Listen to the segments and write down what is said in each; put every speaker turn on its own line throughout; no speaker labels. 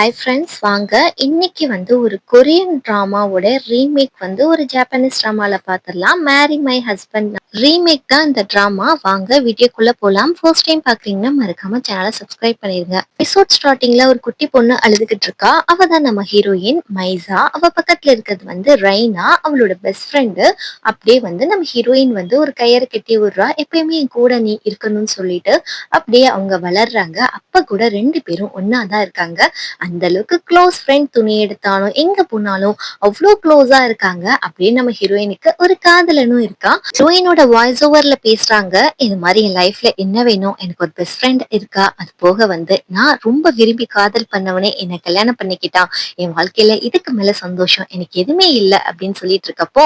Hi friends, வாங்க இன்னைக்கு ஒரு கொரியன் ட்ராமாவோட ரீமேக் ஒரு ஜாப்பனீஸ் ட்ராமால பார்த்துடலாம். மேரி மை ஹஸ்பண்ட் ரீமேக் தான் இந்த ட்ராமா. வாங்க வீடியோக்குள்ள போலாம். ஃபர்ஸ்ட் டைம் பார்க்குறீங்கன்னா மறக்காம சேனலை சப்ஸ்கிரைப் பண்ணிருங்க. எபிசோட் ஸ்டார்டிங்ல ஒரு குட்டி பொண்ணு அழுதுகிட்டு இருக்கா. அவ தான் நம்ம ஹீரோயின் மைசா. அவ பக்கத்துல இருக்கிறது ரெய்னா, அவளோட பெஸ்ட் ஃப்ரெண்டு. அப்படியே நம்ம ஹீரோயின் ஒரு கயிறு கட்டி விடுறா. எப்பயுமே என் கூட நீ இருக்கணும்னு சொல்லிட்டு அப்படியே அவங்க வளர்றாங்க. அப்ப கூட ரெண்டு பேரும் ஒன்னாதான் இருக்காங்க. அந்த அளவுக்கு க்ளோஸ் ஃப்ரெண்ட். துணி எடுத்தாலும் எங்க போனாலும் அவ்வளோ க்ளோஸா இருக்காங்க. அப்படியே நம்ம ஹீரோயினுக்கு ஒரு காதலனும் இருக்கா. ஹீரோயினோட வாய்ஸ் ஓவர்ல பேசுறாங்க, இது மாதிரி என் லைஃப்ல என்ன வேணும், எனக்கு ஒரு பெஸ்ட் ஃப்ரெண்ட் இருக்கா, அது போக நான் ரொம்ப விரும்பி காதல் பண்ணவனே என்னை கல்யாணம் பண்ணிக்கிட்டான், என் வாழ்க்கையில இதுக்கு மேல சந்தோஷம் எனக்கு எதுவுமே இல்லை அப்படின்னு சொல்லிட்டு இருக்கப்போ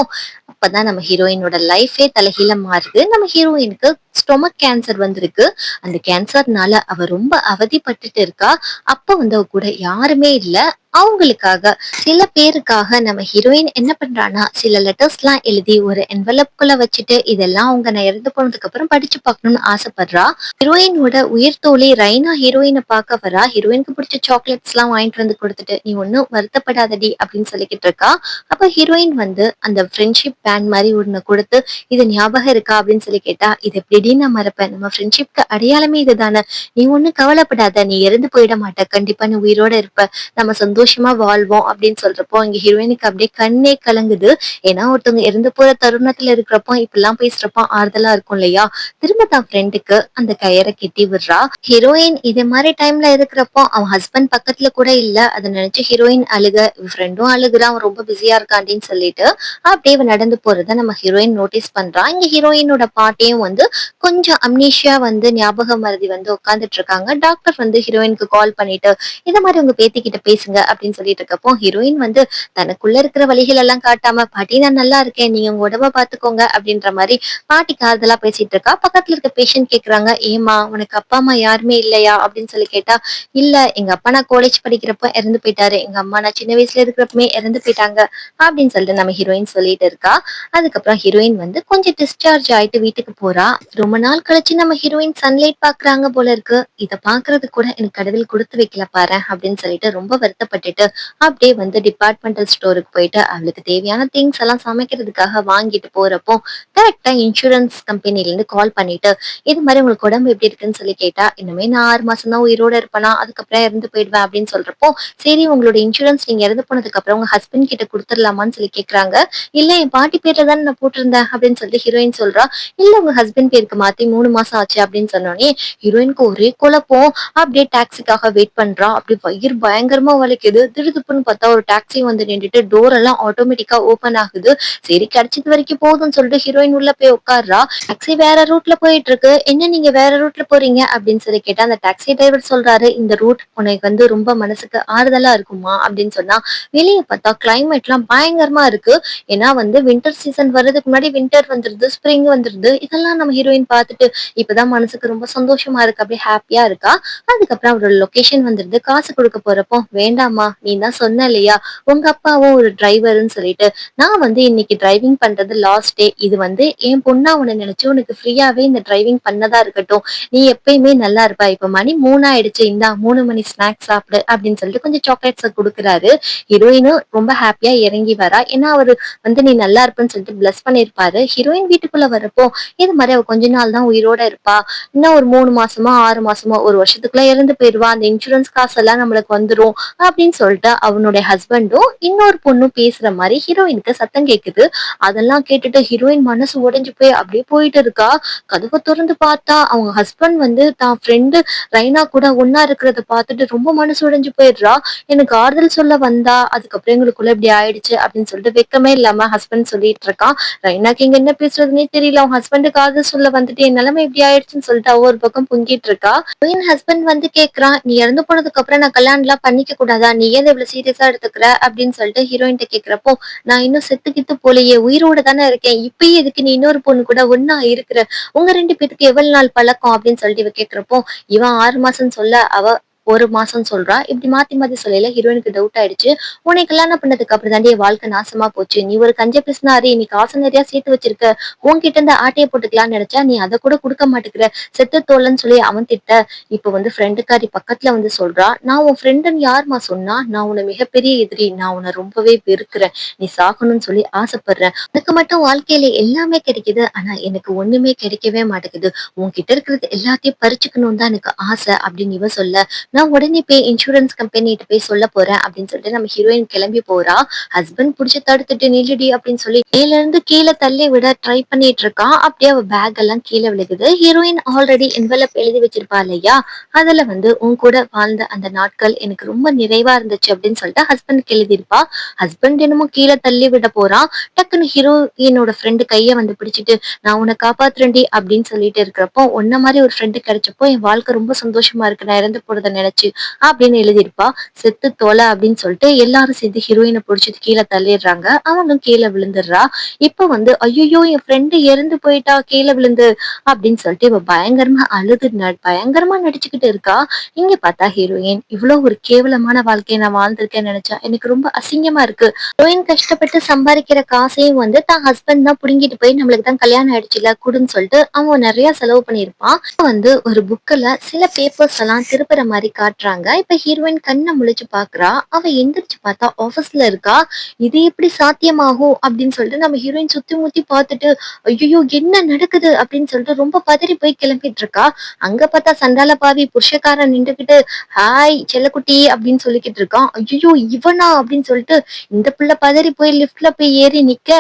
அப்பதான் நம்ம ஹீரோயினோட லைஃபே தலைகீழ மாறுது. நம்ம ஹீரோயினுக்கு ஸ்டொமக் கேன்சர் வந்திருக்கு. அந்த கேன்சர்னால அவ ரொம்ப அவதிப்பட்டுட்டு இருக்கா. அப்ப அவ கூட யாருமே இல்ல. அவங்களுக்காக சில பேருக்காக நம்ம ஹீரோயின் என்ன பண்றானா, சில லெட்டர்ஸ் எல்லாம் எழுதி ஒரு என்வலப்குள்ள வச்சுட்டு இதெல்லாம் அவங்க நான் இறந்து போனதுக்கு அப்புறம் படிச்சு பார்க்கணும்னு ஆசைப்படுறா. ஹீரோயினோட உயிர் தோழி ரைனா ஹீரோயினை பார்க்க வரா. ஹீரோயினுக்கு பிடிச்ச சாக்லேட்ஸ் எல்லாம் வாங்கிட்டு வந்து கொடுத்துட்டு நீ ஒன்னும் வருத்தப்படாதடி அப்படின்னு சொல்லிக்கிட்டு இருக்கா. அப்ப ஹீரோயின் அந்த ஃப்ரெண்ட்ஷிப் பேண்ட் மாதிரி ஒண்ணு கொடுத்து இது ஞாபகம் இருக்கா அப்படின்னு சொல்லி கேட்டா, இது எப்படி நான் மறப்பேன், நம்ம ஃப்ரெண்ட்ஷிப்க்கு அடையாளமே இதுதானே, நீ ஒன்னும் கவலைப்படாத, நீ இறந்து போயிட மாட்ட, கண்டிப்பா நீ உயிரோட இருப்ப, நம்ம சந்தோஷமா வாழ்வோம் அப்படின்னு சொல்றப்போ இங்க ஹீரோயினுக்கு அப்படியே கண்ணே கலங்குது. ஏன்னா ஒருத்தவங்க இறந்து போற தருணத்துல இருக்கிறப்போ இப்பெல்லாம் பேசுறப்போ ஆறுதலா இருக்கும் இல்லையா. திரும்ப தான் ஃப்ரெண்டுக்கு அந்த கயிறை கட்டி விடுறா. ஹீரோயின் இதே மாதிரி டைம்ல இருக்கிறப்போ அவன் ஹஸ்பண்ட் பக்கத்துல கூட இல்ல. அதை நினைச்சு ஹீரோயின் அழுக, ஃப்ரெண்டும் அழுகுறான், அவன் ரொம்ப பிஸியா இருக்காண்டின்னு சொல்லிட்டு அப்படியே நடந்து போறத நம்ம ஹீரோயின் நோட்டீஸ் பண்றான். இங்க ஹீரோயினோட பாட்டையும் கொஞ்சம் அம்னீஷியா ஞாபகம் மறதி உட்காந்துட்டு இருக்காங்க. டாக்டர் ஹீரோயினுக்கு கால் பண்ணிட்டு இந்த மாதிரி உங்க பேத்திக்கிட்ட பேசுங்க அப்படின்னு சொல்லிட்டு இருக்கப்போ ஹீரோயின் தனக்குள்ள இருக்கிற வழிகள் எல்லாம் காட்டாம, பாட்டி நான் நல்லா இருக்கேன், நீங்க உங்க உடம்ப பாத்துக்கோங்க அப்படின்ற மாதிரி பாட்டிக்கு ஆறுதலா பேசிட்டு இருக்கா. பக்கத்துல இருக்க பேஷண்ட் கேக்குறாங்க, ஏமா உனக்கு அப்பா அம்மா யாருமே இல்லையா அப்படின்னு சொல்லி கேட்டா, இல்ல எங்க அப்பா நான் காலேஜ் படிக்கிறப்ப இறந்து போயிட்டாரு, எங்க அம்மா நான் சின்ன வயசுல இருக்கிறப்பமே இறந்து போயிட்டாங்க அப்படின்னு சொல்லிட்டு நம்ம ஹீரோயின் சொல்லிட்டு இருக்கா. அதுக்கப்புறம் ஹீரோயின் கொஞ்சம் டிஸ்சார்ஜ் ஆயிட்டு வீட்டுக்கு போறா. ரொம்ப நாள் கழிச்சு நம்ம ஹீரோயின் சன்லைட் பாக்குறாங்க போல இருக்கு. இத பாக்குறது கூட எனக்கு கடவுள் கொடுத்து வைக்கல பாரு அப்படின்னு சொல்லிட்டு ரொம்ப வருத்தப்பட்டுட்டு அப்படியே டிபார்ட்மெண்டல் ஸ்டோருக்கு போயிட்டு அவளுக்கு தேவையான திங்ஸ் எல்லாம் சமைக்கிறதுக்காக வாங்கிட்டு போறப்போ கரெக்டா இன்சூரன்ஸ் கம்பெனில இருந்து கால் பண்ணிட்டு இது மாதிரி உங்களுக்கு உடம்பு எப்படி இருக்குன்னு சொல்லி கேட்டா, இனிமே நான் 6 மாசம் தான் உயிரோட இருப்பேனா, அதுக்கப்புறம் இறந்து போயிடுவேன் அப்படின்னு சொல்றப்போ, சரி உங்களோட இன்சூரன்ஸ் நீங்க இறந்து போனதுக்கு அப்புறம் உங்க ஹஸ்பண்ட் கிட்ட கொடுத்துடலாமான்னு சொல்லி கேக்குறாங்க. இல்ல என் பாட்டி பேர்ல தானே நான் போட்டிருந்தேன் அப்படின்னு சொல்லிட்டு ஹீரோயின் சொல்றா. இல்ல உங்க ஹஸ்பண்ட் பேருக்கு மாத்தி 3 மாசம் ஆச்சு அப்படின்னு சொன்னோடனே ஹீரோயினுக்கு ஒரே குழப்பம். அப்படியே டாக்ஸிக்காக வெயிட் பண்றா. அப்படி வயிறு பயங்கரமா வலிக்குது. திடுதுப்புன்னு பார்த்தா ஒரு டாக்ஸி நின்றுட்டு டோர் எல்லாம் ஆட்டோமேட்டிக்கா ஓபன் ஆகுது. சரி கிடைச்சது வரைக்கும் போதும்னு சொல்லிட்டு ஹீரோயின் உள்ள போய் உட்கார்றா. டாக்ஸி வேற ரூட்ல போயிட்டு இருக்கு. என்ன நீங்க வேற ரூட்ல போறீங்க அப்படின்னு சொல்லி கேட்டா, அந்த டாக்ஸி டிரைவர் சொல்றாரு, இந்த ரூட் உனக்கு ரொம்ப மனசுக்கு ஆறுதலா இருக்குமா அப்படின்னு சொன்னா, வெளியே பார்த்தா கிளைமேட் எல்லாம் பயங்கரமா இருக்கு. ஏன்னா வின்டர் சீசன் வர்றதுக்கு முன்னாடி வின்டர் வந்துருது, ஸ்ப்ரிங் வந்துருது. இதெல்லாம் நம்ம ஹீரோயின் பார்த்துட்டு இப்பதான் மனசுக்கு ரொம்ப சந்தோஷமா இருக்கு, அப்படியே ஹாப்பியா இருக்கா. அதுக்கப்புறம் அவரோட லொகேஷன் வந்துருது. காசு கொடுக்க போறப்போ, வேண்டாமா நீ தான் சொன்ன இல்லையா உங்க அப்பாவும் ஒரு டிரைவர்னு சொல்லிட்டு, நான் இன்னைக்கு டிரைவிங் பண்றது லாஸ்ட் டே, இது என் பொண்ணா உன்னை நினைச்சு உனக்கு ஃப்ரீயாவே இந்த டிரைவிங் பண்ணதா இருக்கட்டும், நீ எப்பயுமே நல்லா இருப்பா. இப்ப மணி 3 ஆயிடுச்சு, இந்தா 3 மணி ஸ்நாக்ஸ் சாப்பிடு அப்படின்னு சொல்லிட்டு கொஞ்சம் சாக்லேட்ஸ் கொடுக்குறாரு. ஹீரோயினும் ரொம்ப ஹாப்பியா இறங்கி வரா. ஏன்னா அவரு நீ நல்லா இருப்பேன்னு சொல்லிட்டு பிளஸ் பண்ணிருப்பாரு. ஹீரோயின் வீட்டுக்குள்ள வரப்போ இது மாதிரி அவ கொஞ்ச நாள் தான் உயிரோட இருப்பா, இன்னும் ஒரு 3 மாசமா 6 மாசமா ஒரு வருஷத்துக்குள்ள இறந்து போயிருவா, அந்த இன்சூரன்ஸ் காசு எல்லாம் நம்மளுக்கு வந்துரும் அப்படின்னு சொல்லிட்டு அவனுடைய ஹஸ்பண்டும் இன்னொரு பொண்ணும் பேசுற மாதிரி ஹீரோயினுக்கு சத்தம் கேக்குது. அதெல்லாம் கேட்டுட்டு ஹீரோயின் மனசு உடைஞ்சு போய் அப்படியே போயிட்டு இருக்கா. கதவை திறந்து பார்த்தா அவங்க ஹஸ்பண்ட் தான் ஃப்ரெண்டு ரைனா கூட ஒன்னா இருக்கிறத பார்த்துட்டு ரொம்ப மனசு உடைஞ்சு போயிடுறா. எனக்கு ஆறுதல் சொல்ல வந்தா, அதுக்கப்புறம் எங்களுக்குள்ள இப்படி ஆயிடுச்சு அப்படின்னு சொல்லிட்டு வெக்கமே இல்லாம ஹஸ்பண்ட் சொல்லிட்டு இருக்கான். ரைனாக்கு இங்க என்ன பேசுறதுன்னே தெரியல. அவங்க ஹஸ்பண்டுக்கு ஆறுதல் சொல்ல வந்துட்டு என் நிலைமை இப்படி ஆயிடுச்சுன்னு சொல்லிட்டு அவ ஒரு பக்கம் பொங்கிட்டு இருக்கா. என் ஹஸ்பண்ட் கேக்குறான், நீ இறந்து போனதுக்கு அப்புறம் நான் கல்யாணம் எல்லாம் பண்ணிக்க கூடாதா, நீ ஏன் இவ்வளவு சீரியஸா எடுத்துக்கிற அப்படின்னு சொல்லிட்டு ஹீரோயின் கேக்குறப்போ, நான் இன்னும் செத்து கித்து போலையே, உயிரோட தானே இருக்கேன், இப்பயே எதுக்கு நீ இன்னொரு பொண்ணு கூட ஒன்னா இருக்கிற, உங்க ரெண்டு பேத்துக்கு எவ்வளவு நாள் பழக்கம் அப்படின்னு சொல்லிட்டு இவ கேக்குறப்போ, இவன் 6 மாசம் சொல்ல அவ 1 மாசம் சொல்றா. இப்படி மாத்தி மாத்தி சொல்லல ஹீரோயினுக்கு டவுட் ஆயிடுச்சு. உன்னை கல்யாணம் பண்ணதுக்கு அப்புறம் தாண்டி என் வாழ்க்கை நாசமா போச்சு. நீ ஒரு கஞ்ச பிசினாரி, நீ காசு நிறைய சேர்த்து வச்சிருக்க. உன்கிட்ட இருந்து ஆட்டைய போட்டுக்கலாம்னு நினைச்சா நீ அதை கூட கொடுக்க மாட்டேங்கிற. செத்து தோலன்னு சொல்லி அவன் திட்ட. இப்ப வந்து ஃப்ரெண்டுக்காரி பக்கத்துல வந்து சொல்றா, நான் உன் ஃப்ரெண்டுன்னு யாரும்மா சொன்னா? நான் உன்னை மிகப்பெரிய எதிரி. நான் உன்னை ரொம்பவே வெறுக்கிறேன். நீ சாகணும்னு சொல்லி ஆசைப்படுறேன். உனக்கு மட்டும் வாழ்க்கையில எல்லாமே கிடைக்குது. ஆனா எனக்கு ஒண்ணுமே கிடைக்கவே மாட்டேங்குது. உன்கிட்ட இருக்கிறது எல்லாத்தையும் பறிச்சுக்கணும்னு தான் எனக்கு ஆசை அப்படின்னு இவ சொல்ல, நான் உடனே போய் இன்சூரன்ஸ் கம்பெனிட்ட போய் சொல்ல போறேன் அப்படின்னு சொல்லிட்டு நம்ம ஹீரோயின் கிளம்பி போறா. ஹஸ்பண்ட் புடிச்சு தடுத்துட்டு நில்லுடி அப்படின்னு சொல்லி மேல இருந்து கீழே தள்ளி விட ட்ரை பண்ணிட்டு இருக்கான். அப்படியே அவ பேக் எல்லாம் கீழே விழுகுது. ஹீரோயின் ஆல்ரெடி என்வலப் எழுதி வச்சிருப்பா இல்லையா, அதுல வந்து உன் கூட வாழ்ந்த அந்த நாட்கள் எனக்கு ரொம்ப நிறைவா இருந்துச்சு அப்படின்னு சொல்லிட்டு ஹஸ்பண்ட் எழுதியிருப்பா. ஹஸ்பண்ட் என்னமோ கீழே தள்ளி விட போறான். டக்குன்னு ஹீரோயினோட ஃப்ரெண்டு கைய வந்து பிடிச்சிட்டு, நான் உன்னை காப்பாத்துறேன்டி அப்படின்னு சொல்லிட்டு இருக்கிறப்போ, உன்ன மாதிரி ஒரு ஃப்ரெண்டு கிடைச்சப்போ என் வாழ்க்கை ரொம்ப சந்தோஷமா இருக்கு, நான் இறந்து போறதை நினைச்சு அப்படின்னு எழுதியிருப்பா. செத்து தொலை அப்படின்னு சொல்லிட்டு எல்லாரும் சேர்ந்து ஹீரோயினை பிடிச்சிட்டு கீழே தள்ளிடுறாங்க. அவனும் கீழே விழுந்துடுறா. இப்ப வந்து ஐயோ என் ஃப்ரெண்டு இறந்து போயிட்டா கீழே விழுந்து அப்படின்னு சொல்லிட்டு இவ பயங்கரமா அழுது பயங்கரமா நடிச்சுக்கிட்டு இருக்கா. இங்க பார்த்தா ஹீரோயின், இவ்வளவு ஒரு கேவலமான வாழ்க்கையை நான் வாழ்ந்திருக்கேன்னு நினைச்சா எனக்கு ரொம்ப அசிங்கமா இருக்கு. ஹீரோயின் கஷ்டப்பட்டு சம்பாதிக்கிற காசையும் வந்து தான் ஹஸ்பண்ட் தான் புடுங்கிட்டு போய் நம்மளுக்கு தான் கல்யாணம் ஆயிடுச்சுல குடுன்னு சொல்லிட்டு அவன் நிறைய செலவு பண்ணியிருப்பான். வந்து ஒரு புக்ல சில பேப்பர்ஸ் எல்லாம் திருப்புற மாதிரி காட்டுறாங்க. இப்ப ஹீரோயின் கண்ணை முழிச்சு பாக்குறா. அவ எந்திரிச்சு பார்த்தா ஆபீஸ்ல இருக்கா. இது எப்படி சாத்தியமாகும் அப்படின்னு சொல்லிட்டு நம்ம ஹீரோயின் சுத்தி முத்தி பார்த்துட்டு, ஐயோ என்ன நடக்குது அப்படின்னு சொல்லிட்டு ரொம்ப பதறி போய் கிளம்பிட்டு இருக்கா. அங்க பார்த்தா சண்டால பாவி புருஷக்காரன் நின்றுகிட்டு ஹாய் செல்லக்குட்டி அப்படின்னு சொல்லிக்கிட்டு இருக்கான். ஐயோ இவனா அப்படின்னு சொல்லிட்டு இந்த பிள்ளை பதறி போய் லிப்ட்ல போய் ஏறி நிக்க,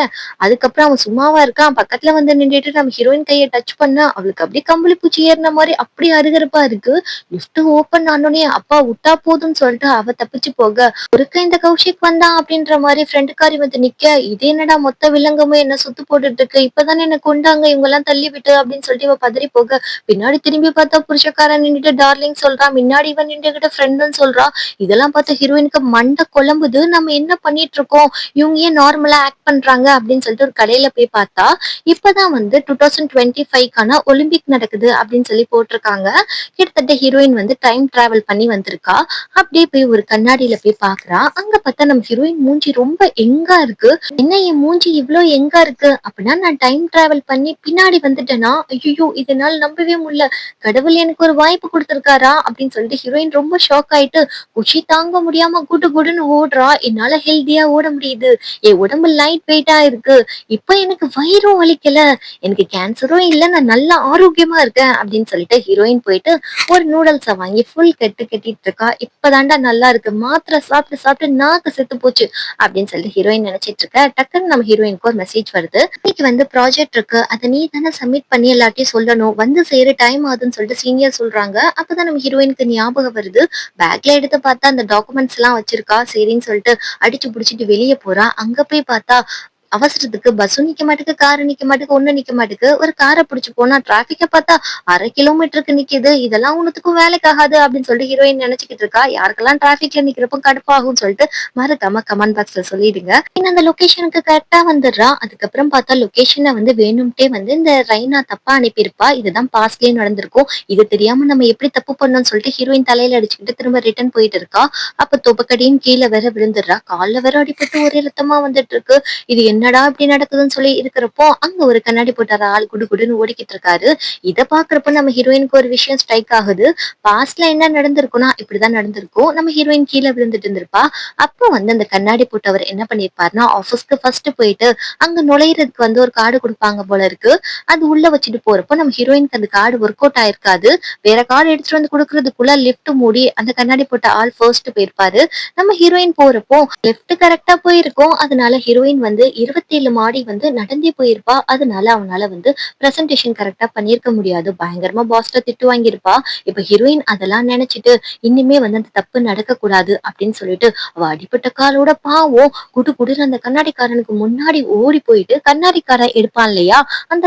அதுக்கப்புறம் அவன் சும்மாவா இருக்கான், பக்கத்துல வந்து நின்றுட்டு நம்ம ஹீரோயின் கையை டச் பண்ண அவளுக்கு அப்படியே கம்பளி பூச்சி ஏறின மாதிரி அப்படி அருகருப்பா இருக்கு. லிப்ட் ஓப்பன் ஆனோடனே அப்பா விட்டா போதும்னு சொல்லிட்டு அவ தப்பிச்சு போக, ஒருக்க இந்த கௌஷிக் வந்தான் அப்படின்ற மாதிரி ஃப்ரெண்டுக்காரி வந்து நிக்க, இது என்னடா மொத்த வில்லங்கமும் என்ன சுத்து போட்டுட்டு இருக்கு, இப்பதானே என்ன கொண்டாங்க இவங்க எல்லாம் தள்ளி விட்டு அப்படின்னு சொல்லிட்டு இவ பதறி போக, பின்னாடி திரும்பி பார்த்தா புருஷக்காரன் நின்றுட்டு டார்லிங் சொல்றான், முன்னாடி இவன் நின்றுகிட்ட ஃப்ரெண்டுன்னு சொல்றா. இதெல்லாம் பார்த்து ஹீரோயினுக்கு மண்டை குழம்புது. நம்ம என்ன பண்ணிட்டு இருக்கோம், இவங்க ஏன் நார்மலா ஆக்ட் பண்றாங்க அப்படின்னு சொல்லிட்டு ஒரு கடையில போய் பார்த்தா இப்பதான் வந்து 2025க்கான ஒலிம்பிக் நடக்குது அப்படின்னு சொல்லி போட்டிருக்காங்க. கிட்டத்தட்ட ஹீரோயின் வந்து டைம் டிராவல் பண்ணி வந்திருக்கா. அப்படியே போய் ஒரு கண்ணாடியில போய் பாக்குறா. அங்க பார்த்தா நம்ம ஹீரோயின் மூஞ்சி ரொம்ப எங்கா இருக்கு. என்ன என் மூஞ்சி இவ்வளவு எங்கா இருக்கு அப்படின்னா, நான் டைம் டிராவல் பண்ணி பின்னாடி வந்துட்டேனா, ஐயோ இதனால நம்பவே முடியல, கடவுள் எனக்கு ஒரு வாய்ப்பு கொடுத்திருக்காரா அப்படின்னு சொல்லிட்டு ஹீரோயின் ரொம்ப ஷாக் ஆயிட்டு குஷி தாங்க முடியாம குடு குடுன்னு ஓடுறா. என்னால ஹெல்தியா ஓட முடியுது, என் உடம்பு லைட் வெயிட்டா இருக்கு, இப்ப எனக்கு வயிறும் வலிக்கல, எனக்கு கேன்சரும் இல்ல, நான் நல்லா ஆரோக்கியமா இருக்கேன் அப்படின்னு சொல்லிட்டு ஹீரோயின் போயிட்டு ஒரு நூடுல்ஸை வாங்கி ஃபுல் கட்டிட்டு இருக்கா. இப்பதான்டா நல்லா இருக்கு, மாத்திரை சாப்பிட்டு சாப்பிட்டு நாக்கு செத்து போச்சு அப்படின்னு சொல்லிட்டு ஹீரோயின் நினைச்சிட்டு இருக்க. டக்குன்னு நம்ம ஹீரோயினுக்கு ஒரு மெசேஜ் வருது. இன்னைக்கு வந்து ப்ராஜெக்ட் இருக்கு, அதை நீ தானே சப்மிட் பண்ணி எல்லாத்தையும் சொல்லணும், வந்து செய்யற டைம் ஆகுதுன்னு சொல்லிட்டு சீனியர் சொல்றாங்க. அப்பதான் நம்ம ஹீரோயினுக்கு ஞாபகம் வருது. பேக்ல எடுத்து பார்த்தா அந்த டாக்குமெண்ட்ஸ் எல்லாம் வச்சிருக்கா. சரின்னு சொல்லிட்டு அடிச்சு புடிச்சிட்டு வெளியே போறா. அங்க போய் பார்த்தா அவசரத்துக்கு பஸ்ஸும் நிக்க மாட்டேங்குது, காரு நிக்க மாட்டேங்குது, ஒண்ணும் நிக்க மாட்டேங்குது. ஒரு காரை பிடிச்சு போனா டிராபிக்க பார்த்தா 1/2 கிலோமீட்டருக்கு நிக்குது. இதெல்லாம் உனத்துக்கும் வேலைக்கு ஆகாது அப்படின்னு சொல்லிட்டு ஹீரோயின் நினைச்சுக்கிட்டு இருக்கா. யாருக்கெல்லாம் டிராபிக்ல நிக்கிறப்போ கடுப்பாகும்னு சொல்லிட்டு மறக்காம கமெண்ட் பாக்ஸ்ல சொல்லிடுங்க. அந்த லொகேஷனுக்கு கரெக்டா வந்துடுறா. அதுக்கப்புறம் பார்த்தா லொகேஷனை வந்து வேணும்ட்டே வந்து இந்த ரைனா தப்பா அனுப்பியிருப்பா. இதுதான் பாஸ்ட்லயே நடந்திருக்கும். இது தெரியாம நம்ம எப்படி தப்பு பண்ணோம்னு சொல்லிட்டு ஹீரோயின் தலையில அடிச்சுக்கிட்டு திரும்ப ரிட்டர்ன் போயிட்டு இருக்கா. அப்ப தொபக்கடின்னு கீழே வேற விழுந்துடுறா. கால்ல வேற அடிபட்டு ஒரே ரத்தமா வந்துட்டு இருக்கு. இது என்னடா இப்படி நடக்குதுன்னு சொல்லி இருக்கிறப்போ அங்க ஒரு கண்ணாடி போட்டார ஆள் குடு குடுன்னு ஓடிக்கிட்டு இருக்காரு. இதை பாக்குறப்ப நம்ம ஹீரோயினுக்கு ஒரு விஷயம் ஸ்ட்ரைக் ஆகுது. பாஸ்ட்ல என்ன நடந்திருக்கும்னா இப்படிதான் நடந்திருக்கும். நம்ம ஹீரோயின் கீழே விழுந்துட்டு இருந்திருப்பா. அப்போ வந்து அந்த கண்ணாடி போட்டவர் என்ன பண்ணிருப்பாருன்னா, ஆபீஸ்க்கு ஃபர்ஸ்ட் போயிட்டு அங்க நுழையிறதுக்கு வந்து ஒரு கார்டு கொடுப்பாங்க போல இருக்கு. அது உள்ள வச்சுட்டு போறப்போ நம்ம ஹீரோயினுக்கு அந்த கார்டு ஒர்க் அவுட் ஆயிருக்காது. வேற கார்டு எடுத்துட்டு வந்து கொடுக்கறதுக்குள்ள லிப்ட் மூடி அந்த கண்ணாடி போட்ட ஆள் ஃபர்ஸ்ட் போயிருப்பாரு. நம்ம ஹீரோயின் போறப்போ லெஃப்ட் கரெக்டா போயிருக்கோம். அதனால ஹீரோயின் வந்து 27 மாடி வந்து நடந்தே போயிருப்பா. அதனால அவனால வந்து பிரசன்டேஷன் கரெக்டா பண்ணிருக்க முடியாது. பயங்கரமா பாஸ்ட திட்டு வாங்கியிருப்பா. இப்ப ஹீரோயின் அதெல்லாம் நினைச்சிட்டு இனிமே வந்து அந்த தப்பு நடக்க கூடாது அப்படின்னு சொல்லிட்டு அவ அடிப்பட்ட காலோட பாவம் குடு குடுன்னு அந்த கண்ணாடிக்காரனுக்கு முன்னாடி ஓடி போயிட்டு கண்ணாடிக்காரன் எடுப்பான் இல்லையா அந்த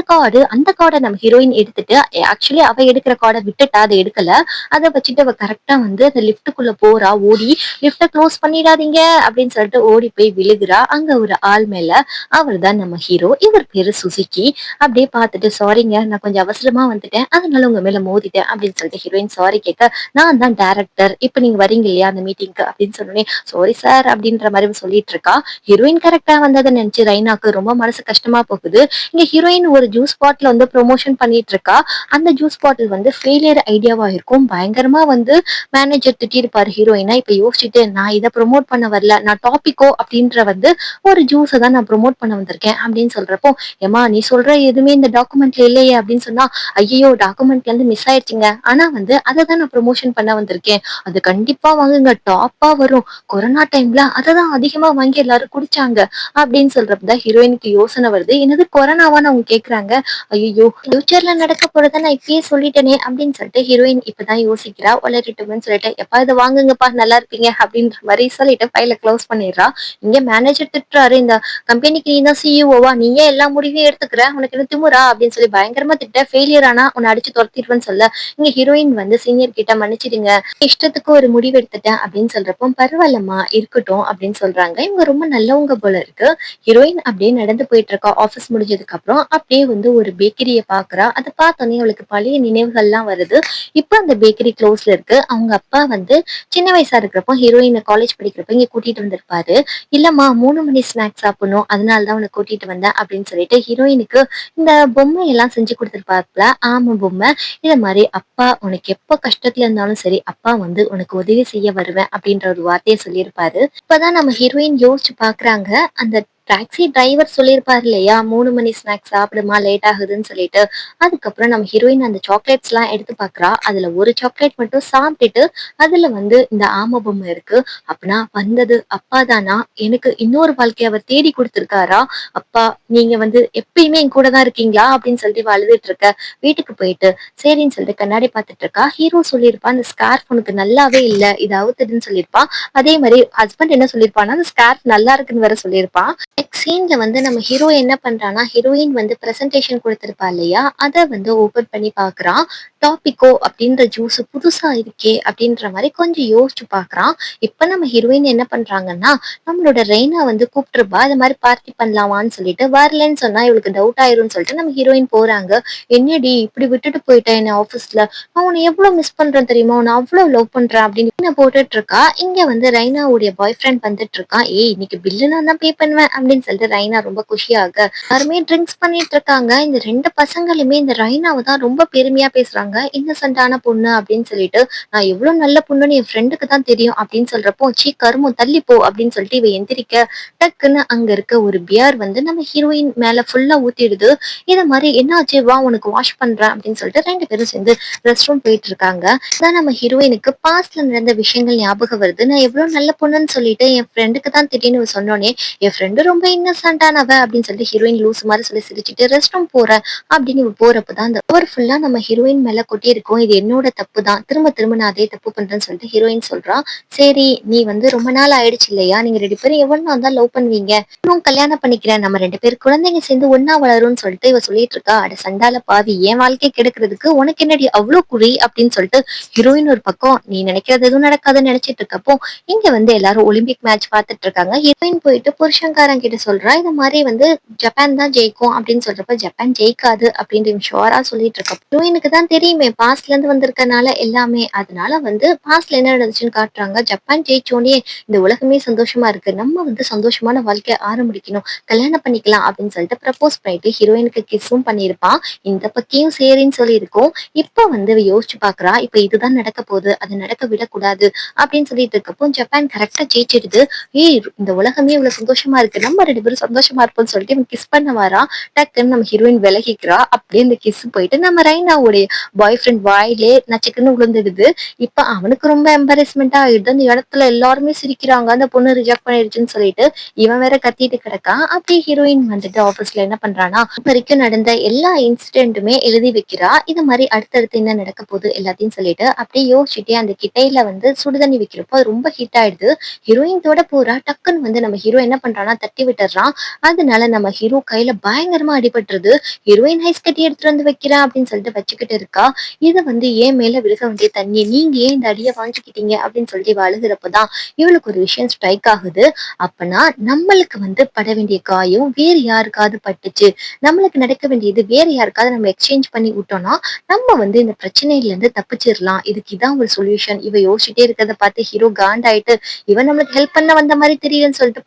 கார்டை நம்ம ஹீரோயின் எடுத்துட்டு, ஆக்சுவலி அவ எடுக்கிற கார்டை விட்டுட்டா, அதை எடுக்கல. அதை வச்சுட்டு அவ கரெக்டா வந்து அந்த லிப்டுக்குள்ள போறா. ஓடி லிப்ட க்ளோஸ் பண்ணிடாதீங்க அப்படின்னு சொல்லிட்டு ஓடி போய் விழுகுறா. அங்க ஒரு ஆள் மேல அவர் தான் நம்ம ஹீரோ. இவர் பேரு சுசுகி. அப்படியே பார்த்துட்டு சாரிங்க நான் கொஞ்சம் அவசரமா வந்துட்டேன், அதனால உங்க மேல மோதிட்டேன் அப்படின்னு சொல்லிட்டு ஹீரோயின் சாரி கேட்க, நான் தான் டைரக்டர், இப்ப நீங்க வரீங்க இல்லையா அந்த மீட்டிங்க்கு அப்படின்னு சொன்னோடனே சாரி சார் அப்படின்ற மாதிரி சொல்லிட்டு இருக்கா. ஹீரோயின் கரெக்டா வந்ததை நினைச்சு ரைனாக்கு ரொம்ப மனசு கஷ்டமா போகுது. இங்க ஹீரோயின் ஒரு ஜூஸ் பாட்டில் வந்து ப்ரொமோஷன் பண்ணிட்டு இருக்கா. அந்த ஜூஸ் பாட்டில் வந்து ஃபெயிலியர் ஐடியாவா இருக்கும். பயங்கரமா வந்து மேனேஜர் திட்டிருப்பாரு ஹீரோயினா. இப்ப யோசிச்சுட்டு நான் இதை ப்ரொமோட் பண்ண வரல, நான் டாபிக்கோ அப்படின்ற வந்து ஒரு ஜூஸை தான் நான் ப்ரொமோட் பண்ண வந்திருக்கேன் அப்படின்னு சொல்றப்போ, ஏமா நீ சொல்ற எதுவுமே இந்த டாக்குமெண்ட்ல இல்லையே அப்படின்னு சொன்னா, ஐயோ டாக்குமெண்ட்ல இருந்து மிஸ் ஆயிடுச்சுங்க, ஆனா வந்து அதை தான் நான் ப்ரொமோஷன் பண்ண வந்திருக்கேன், அது கண்டிப்பா வாங்குங்க டாப்பா வரும், கொரோனா டைம்ல அதை தான் அதிகமா வாங்கி எல்லாரும் குடிச்சாங்க அப்படின்னு சொல்றப்பதான் ஹீரோயினுக்கு யோசனை வருது. என்னது கொரோனாவான்னு அவங்க கேக்குறாங்க. ஐயோ ஃபியூச்சர்ல நடக்க போறத நான் இப்பயே சொல்லிட்டேனே அப்படின்னு சொல்லிட்டு ஹீரோயின் இப்பதான் யோசிக்கிறா. உளறிட்டுன்னு சொல்லிட்டு எப்பா இதை வாங்குங்கப்பா நல்லா இருப்பீங்க அப்படின்ற மாதிரி சொல்லிட்டு ஃபைல க்ளோஸ் பண்ணிடுறா. இங்க மேனேஜர் திட்டுறாரு, இந்த கம்பெனிக்கு நீ தான் சிஇஓவா, நீயே எல்லா முடிவையும் எடுத்துக்கிற, உனக்கு என்ன திமுறா அப்படின்னு சொல்லி பயங்கரமா திட்ட. ஃபெயிலியர் ஆனா உன்னை அடிச்சு துரத்திடுவேன்னு சொல்ல, இங்க ஹீரோயின் வந்து சீனியர் கிட்ட மன்னிச்சிடுங்க, இஷ்டத்துக்கு ஒரு முடிவு எடுத்துட்டேன் அப்படின்னு சொல்றப்போ பரவாயில்லம்மா இருக்கட்டும் அப்படின்னு சொல்றாங்க. இவங்க ரொம்ப நல்லவங்க போல இருக்கு. ஹீரோயின் அப்படியே நடந்து போயிட்டு இருக்கா. ஆபீஸ் முடிஞ்சதுக்கு அப்புறம் அப்படியே வந்து ஒரு பேக்கரிய பாக்குறா. அதை பார்த்தோன்னே அவளுக்கு பழைய நினைவுகள்லாம் வருது. இப்ப அந்த பேக்கரி க்ளோஸ்ல இருக்கு. அவங்க அப்பா வந்து சின்ன வயசா இருக்கிறப்போ ஹீரோயினை காலேஜ் படிக்கிறப்ப இங்க கூட்டிட்டு வந்திருப்பாரு. இல்லம்மா 3 மணி ஸ்நாக்ஸ் சாப்பிடணும், அதனாலதான் உன்னை கூட்டிட்டு வந்தேன் அப்படின்னு சொல்லிட்டு ஹீரோயினுக்கு இந்த பொம்மை எல்லாம் செஞ்சு கொடுத்துருப்பாருல, ஆமா பொம்மை. இத மாதிரி அப்பா உனக்கு எப்ப கஷ்டத்துல இருந்தாலும் சரி அப்பா வந்து உனக்கு உதவி செய்ய வருவேன் அப்படின்ற ஒரு வார்த்தையை சொல்லியிருப்பாரு. இப்பதான் நம்ம ஹீரோயின் யோசிச்சு பாக்குறாங்க. அந்த டாக்ஸி டிரைவர் சொல்லியிருப்பாரு இல்லையா 3 மணி ஸ்நாக்ஸ் சாப்பிடுமா லேட் ஆகுதுன்னு சொல்லிட்டு. அதுக்கப்புறம் நம்ம ஹீரோயின் அந்த சாக்லேட்ஸ் எல்லாம் எடுத்து பாக்குறா. அதுல ஒரு சாக்லேட் மட்டும் சாப்பிட்டுட்டு அதுல வந்து இந்த ஆம பொம்மை இருக்கு. அப்பனா வந்தது அப்பா தானா, எனக்கு இன்னொரு வாழ்க்கைய அவர் தேடி கொடுத்திருக்காரா, அப்பா நீங்க வந்து எப்பயுமே என் கூட தான் இருக்கீங்களா அப்படின்னு சொல்லிட்டு இவ அழுதுட்டு இருக்க. வீட்டுக்கு போயிட்டு சரின்னு சொல்லிட்டு கண்ணாடி பார்த்துட்டு இருக்கா. ஹீரோ சொல்லியிருப்பா அந்த ஸ்கார்ஃப் உனக்கு நல்லாவே இல்ல, இது அவுத்துடுன்னு சொல்லியிருப்பான். அதே மாதிரி ஹஸ்பண்ட் என்ன சொல்லியிருப்பான்னா அந்த ஸ்கார்ஃப் நல்லா இருக்குன்னு வேற சொல்லியிருப்பான். நெக்ஸ்ட் சீன்ல வந்து நம்ம ஹீரோ என்ன பண்றான்னா, ஹீரோயின் வந்து பிரசன்டேஷன் கொடுத்திருப்பா இல்லையா, அதை வந்து ஓபன் பண்ணி பாக்குறான். டாபிக்கோ அப்படின்ற ஜூஸ் புதுசா இருக்கே அப்படின்ற மாதிரி கொஞ்சம் யோசிச்சு பாக்குறான். இப்ப நம்ம ஹீரோயின் என்ன பண்றாங்கன்னா, நம்மளோட ரெய்னா வந்து கூப்பிட்டுருப்பா அது மாதிரி பார்ட்டி பண்ணலாமான்னு சொல்லிட்டு, வரலன்னு சொன்னா இவளுக்கு டவுட் ஆயிரும்னு சொல்லிட்டு நம்ம ஹீரோயின் போறாங்க. என்னடி இப்படி விட்டுட்டு போயிட்டேன் என்ன ஆபீஸ்ல, நான் உன்னை எவ்வளவு மிஸ் பண்றேன் தெரியுமா, உன்னை அவ்வளவு லவ் பண்றேன் அப்படின்னு போட்டுட்டு இருக்கா. இங்க வந்து ரைனாவுடைய பாய் ஃப்ரெண்ட் வந்துட்டு இருக்கான். ஏய் இன்னைக்கு பில்லு நான் தான் பே பண்ணுவேன் அப்படின்னு சொல்லிட்டு ரைனா ரொம்ப குஷியாக எல்லாருமே ட்ரிங்க்ஸ் பண்ணிட்டு இருக்காங்க. இந்த 2 பசங்களுமே இந்த ரைனாவை தான் ரொம்ப பெருமையா பேசுறாங்க. இன்னசென்டான பொண்ணு அப்படின்னு சொல்லிட்டு, நான் எவ்வளவு நல்ல பொண்ணுன்னு என் ஃப்ரெண்டுக்கு தான் தெரியும் அப்படின்னு சொல்றப்போ, சீ கருமம் தள்ளி போ அப்படின்னு சொல்லிட்டு இவ எந்திரிக்க, டக்குன்னு அங்க இருக்க ஒரு பியர் வந்து நம்ம ஹீரோயின் மேல ஃபுல்லா ஊத்திடுது. இத மாதிரி என்ன ஆச்சு, வா உனக்கு வாஷ் பண்றேன் அப்படின்னு சொல்லிட்டு 2 பேரும் சேர்ந்து ரெஸ்ட் ரூம் போயிட்டு இருக்காங்க. அதான் நம்ம ஹீரோயினுக்கு பாஸ்ட்ல நடந்த விஷயங்கள் ஞாபகம் வருது. நான் எவ்வளவு நல்ல பொண்ணுன்னு சொல்லிட்டு என் ஃப்ரெண்டுக்கு தான் திடீர்னு சொன்னோனே, என் ஃப்ரெண்டு ரொம்ப இன்னசென்டானவ அப்படின்னு சொல்லிட்டு ஹீரோயின் லூஸ் மாதிரி சொல்லி சிரிச்சுட்டு ரெஸ்ட் ரூம் போறேன் அப்படின்னு இவ போறப்பதான் அந்த ஓவர் ஃபுல்லா நம்ம ஹீரோயின் மேல கொட்டி இருக்கும். இது என்னோட தப்பு தான், திரும்ப திரும்ப நான் அதே தப்பு பண்றேன்னு சொல்லிட்டு ஹீரோயின் சொல்றா. சரி நீ வந்து ரொம்ப நாள் ஆயிடுச்சு இல்லையா, நீங்க 2 பேரும் எவ்வளவு நாள் தான் லவ் பண்ணுவீங்க, இன்னும் கல்யாணம் பண்ணிக்கிறேன், நம்ம 2 பேர் குழந்தைங்க சேர்ந்து ஒன்னா வளரும்னு சொல்லிட்டு இவ சொல்லிட்டு இருக்கா. அட சண்டால பாவி, என் வாழ்க்கை கெடுக்கிறதுக்கு உனக்கு என்னடி அவ்வளவு குறி அப்படின்னு சொல்லிட்டு ஹீரோயின் ஒரு பக்கம் நீ நினைக்கிறது எதுவும் நடக்காதுன்னு நினைச்சிட்டு இருக்கப்போ, இங்க வந்து எல்லாரும் ஒலிம்பிக் மேட்ச் பார்த்துட்டு இருக்காங்க. ஹீரோயின் போயிட்டு புருஷங்காரன் கிட்ட சொல்றா இந்த மாதிரி வந்து ஜப்பான் தான் ஜெயிக்கும் அப்படின்னு சொல்றப்ப, ஜப்பான் ஜெயிக்காது அப்படின்னு ஷோரா சொல்லிட்டு இருக்க. ஹீரோயினுக்கு தான் தெரியுமே பாஸ்ட்ல இருந்து வந்திருக்கனால எல்லாமே, அதனால வந்து பாஸ்ட்ல என்ன நடந்துச்சுன்னு காட்டுறாங்க. ஜப்பான் ஜெயிச்சோடனே இந்த உலகமே சந்தோஷமா இருக்கு, நம்ம வந்து சந்தோஷமான வாழ்க்கைய ஆரம்பிக்கணும், கல்யாணம் பண்ணிக்கலாம் அப்படின்னு சொல்லிட்டு ப்ரப்போஸ் பண்ணிட்டு ஹீரோயினுக்கு கிஸ்ஸும் பண்ணியிருப்பான். இந்த பக்கியும் சரின்னு சொல்லி இருக்கும். இப்ப வந்து இவ யோசிச்சு பாக்குறா, இப்ப இதுதான் நடக்க போகுது, அது நடக்க விடக்கூடாது அப்படின்னு சொல்லிட்டு இருக்கப்போ ஜப்பான் கரெக்டா ஜெயிச்சிடுது. ஏய் இந்த உலகமே இவ்வளவு சந்தோஷமா இருக்கு, நம்ம 2 பேரும் சந்தோஷமா இருப்போம்னு சொல்லிட்டு இவன் கிஸ் பண்ண வரா. டக்குன்னு நம்ம ஹீரோயின் விலகிக்கிறா. அப்படியே இந்த கிஸ் போயிட்டு நம்ம ரைனாவுடைய பாய் ஃப்ரெண்ட் வாயிலே நச்சுக்குன்னு விழுந்துடுது. இப்ப அவனுக்கு ரொம்ப எம்பரஸ்மெண்டா ஆயிடுது. அந்த இடத்துல எல்லாருமே சிரிக்கிறாங்க, அந்த பொண்ணு ரிஜெக்ட் பண்ணிடுச்சுன்னு சொல்லிட்டு இவன் வேற கத்திட்டு கிடக்கான். அப்படியே ஹீரோயின் வந்துட்டு ஆபீஸ்ல என்ன பண்றானா, இது வரைக்கும் நடந்த எல்லா இன்சிடென்ட்டுமே எழுதி வைக்கிறா. இது மாதிரி அடுத்தடுத்து என்ன நடக்க போகுது எல்லாத்தையும் சொல்லிட்டு அப்படியே யோசிச்சுட்டே அந்த கிட்டையில வந்து சுடுதண்ணி வைக்கிறப்போ அது ரொம்ப ஹீட் ஆயிடுது. ஹீரோயின் தோட போறா. டக்குன்னு வந்து நம்ம ஹீரோ என்ன பண்றானா தட்டி விட்டுறான். அதனால நம்ம ஹீரோ கையில பயங்கரமா அடிபட்டுருது. ஹீரோயின் ஐஸ் கட்டி எடுத்துட்டு வந்து வைக்கிறேன் அப்படின்னு சொல்லிட்டு வச்சுக்கிட்டு இருக்கா. இத வந்து என் மேல விழுக வேண்டிய தண்ணி, நீங்க ஏன் இந்த அடிய வாங்கிக்கிட்டீங்க அப்படின்னு சொல்லி இவ அழுகுறப்பதான் இவளுக்கு ஒரு விஷயம் ஸ்ட்ரைக் ஆகுது. அப்பனா நம்மளுக்கு வந்து பட வேண்டிய காயம் வேறு யாருக்காவது பட்டுச்சு, நம்மளுக்கு நடக்க வேண்டியது வேற யாருக்காவது நம்ம எக்ஸ்சேஞ்ச் பண்ணி விட்டோம்னா நம்ம வந்து இந்த பிரச்சனையில இருந்து தப்பிச்சிடலாம். இதுக்கு இதான் ஒரு சொல்யூஷன். இவ யோசிச்சுட்டே இருக்கிறத பார்த்து ஹீரோ காண்டாயிட்டு, இவன் நம்மளுக்கு ஹெல்ப் பண்ண வந்த மாதிரி தெரியுதுன்னு சொல்லிட்டு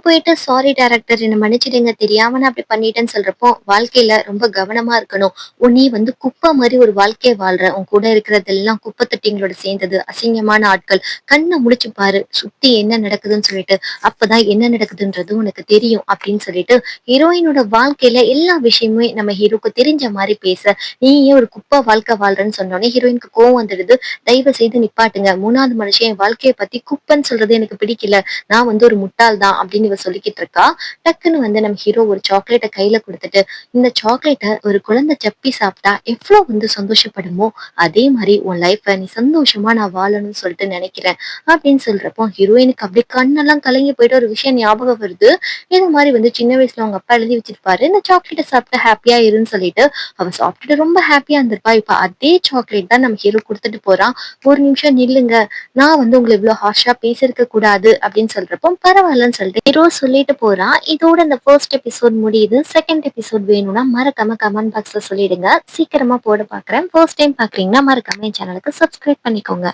போயிட்டு சாரி டைரக்டர் என்ன மன்னிச்சிடுங்க, தெரியாம நான் அப்படி பண்ணிட்டேன்னு சொல்றப்போ, வாழ்க்கையில ரொம்ப கவனமா இருக்கணும். நீ வந்து குப்பை மாதிரி ஒரு வாழ்க்கைய வாழ்ற, உன் கூட இருக்கிறதெல்லாம் குப்பை தொட்டிங்களோட சேர்ந்தது, அசிங்கமான ஆட்கள். கண்ணை முழிச்சு பாரு, சுத்தி என்ன நடக்குதுன்னு சொல்லிட்டு, அப்பதான் என்ன நடக்குதுன்றது உனக்கு தெரியும் அப்படின்னு சொல்லிட்டு ஹீரோயினோட வாழ்க்கையில எல்லா விஷயமுமே நம்ம ஹீரோக்கு தெரிஞ்ச மாதிரி பேச, நீ ஏன் ஒரு குப்பை வாழ்க்கை வாழ்றன்னு சொன்னோடனே ஹீரோயினுக்கு கோவம் வந்துடுது. தயவு செய்து நிப்பாட்டுங்க, மூணாவது மனுஷன் என் வாழ்க்கையை பத்தி குப்பைன்னு சொல்றது எனக்கு பிடிக்கல, நான் வந்து ஒரு முட்டாள் தான் அப்படின்னு இவ சொல்லிக்கிட்டு இருக்கா. டக்குன்னு வந்து நம்ம ஹீரோ ஒரு சாக்லேட்டை கையில கொடுத்துட்டு, இந்த சாக்லேட்டை ஒரு குழந்தை சப்பி சாப்பிட்டா எவ்வளவு வந்து சந்தோஷப்படுமோ அதே மாதிரி உன் லைஃப்பை நீ சந்தோஷமா நான் வாழணும்னு சொல்லிட்டு நினைக்கிறேன் அப்படின்னு சொல்றப்போ ஹீரோயினுக்கு அப்படியே கண்ணெல்லாம் கலங்கி போயிட்டு ஒரு விஷயம் ஞாபகம் வருது. இது மாதிரி வந்து சின்ன வயசுல அவங்க அப்பா எழுதி வச்சிருப்பாரு, இந்த சாக்லேட்டை சாப்பிட்டு ஹாப்பியா இருன்னு சொல்லிட்டு. அவ சாப்பிட்டுட்டு ரொம்ப ஹாப்பியா இருந்திருப்பா. இப்ப அதே சாக்லேட் தான் நம்ம ஹீரோ குடுத்துட்டு போறான். ஒரு நிமிஷம் நில்லுங்க, நான் வந்து உங்களை இவ்வளவு ஹார்ஷா பேசியிருக்க கூடாது அப்படின்னு சொல்றப்போ பரவாயில்லன்னு சொல்லிட்டு ஹீரோ சொல்லிட்டு போறான். இதோட இந்த ஃபர்ஸ்ட் எபிசோட் முடியுது. செகண்ட் எபிசோட் வேணும்னா மறக்காம கமெண்ட் பாக்ஸ்ல சொல்லிடுங்க. சீக்கிரமா போட பாக்குறேன். ஃபர்ஸ்ட் டைம் பாக்குறீங்கன்னா மறக்காம என் சேனலுக்கு சப்ஸ்கிரைப் பண்ணிக்கோங்க.